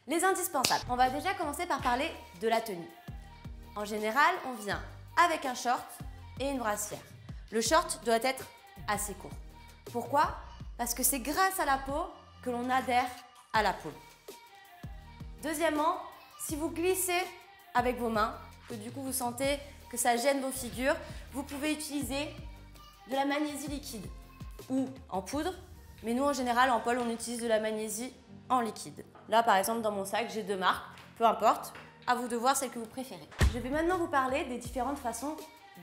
Les indispensables. On va déjà commencer par parler de la tenue. En général, on vient avec un short et une brassière. Le short doit être assez court. Pourquoi? Parce que c'est grâce à la peau que l'on adhère à la peau. Deuxièmement, si vous glissez avec vos mains, que du coup vous sentez que ça gêne vos figures, vous pouvez utiliser de la magnésie liquide ou en poudre. Mais nous, en général, en pôle, on utilise de la magnésie en liquide. Là, par exemple, dans mon sac, j'ai 2 marques. Peu importe, à vous de voir celle que vous préférez. Je vais maintenant vous parler des différentes façons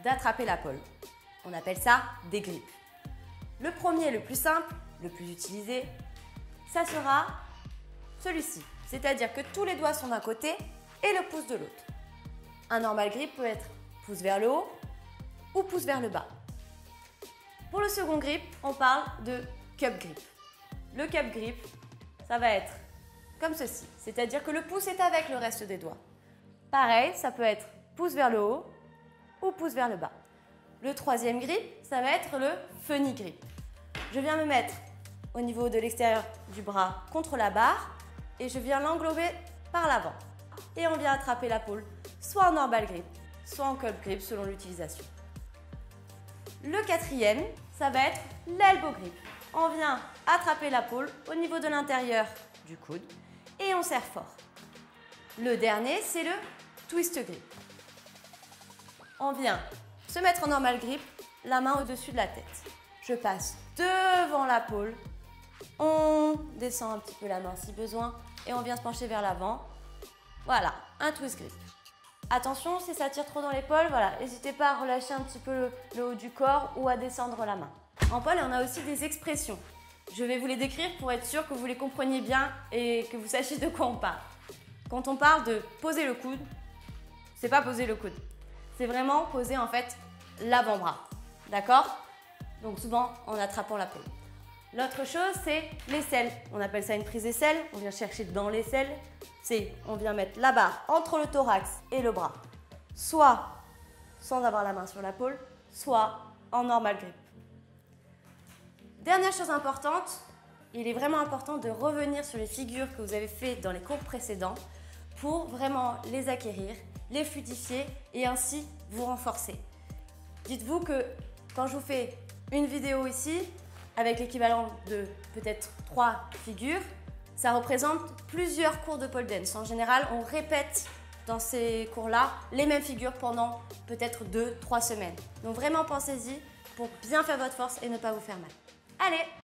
d'attraper la pôle. On appelle ça des grippes. Le premier, le plus simple, le plus utilisé, ça sera celui-ci. C'est-à-dire que tous les doigts sont d'un côté et le pouce de l'autre. Un normal grip peut être pouce vers le haut ou pouce vers le bas. Pour le second grip, on parle de cup grip. Le cup grip, ça va être comme ceci. C'est-à-dire que le pouce est avec le reste des doigts. Pareil, ça peut être pouce vers le haut ou pouce vers le bas. Le troisième grip, ça va être le funny grip. Je viens me mettre au niveau de l'extérieur du bras contre la barre et je viens l'englober par l'avant. Et on vient attraper la pôle, soit en normal grip, soit en cup grip selon l'utilisation. Le quatrième, ça va être l'elbow grip. On vient attraper la pôle au niveau de l'intérieur du coude et on serre fort. Le dernier, c'est le twist grip. On vient se mettre en normal grip, la main au-dessus de la tête. Je passe devant la pôle, on descend un petit peu la main si besoin et on vient se pencher vers l'avant. Voilà, un twist grip. Attention, si ça tire trop dans l'épaule, voilà, n'hésitez pas à relâcher un petit peu le haut du corps ou à descendre la main. En pôle, on a aussi des expressions. Je vais vous les décrire pour être sûr que vous les compreniez bien et que vous sachiez de quoi on parle. Quand on parle de poser le coude, c'est pas poser le coude. C'est vraiment poser en fait l'avant-bras. D'accord? Donc souvent en attrapant la pôle. L'autre chose, c'est l'aisselle. On appelle ça une prise aisselle. On vient chercher dans l'aisselle. On vient mettre la barre entre le thorax et le bras. Soit sans avoir la main sur la pôle, soit en normal grip. Dernière chose importante, il est vraiment important de revenir sur les figures que vous avez faites dans les cours précédents pour vraiment les acquérir, les fluidifier et ainsi vous renforcer. Dites-vous que quand je vous fais une vidéo ici, avec l'équivalent de peut-être 3 figures, ça représente plusieurs cours de pole dance. En général, on répète dans ces cours-là les mêmes figures pendant peut-être 2-3 semaines. Donc vraiment pensez-y pour bien faire votre force et ne pas vous faire mal. Allez!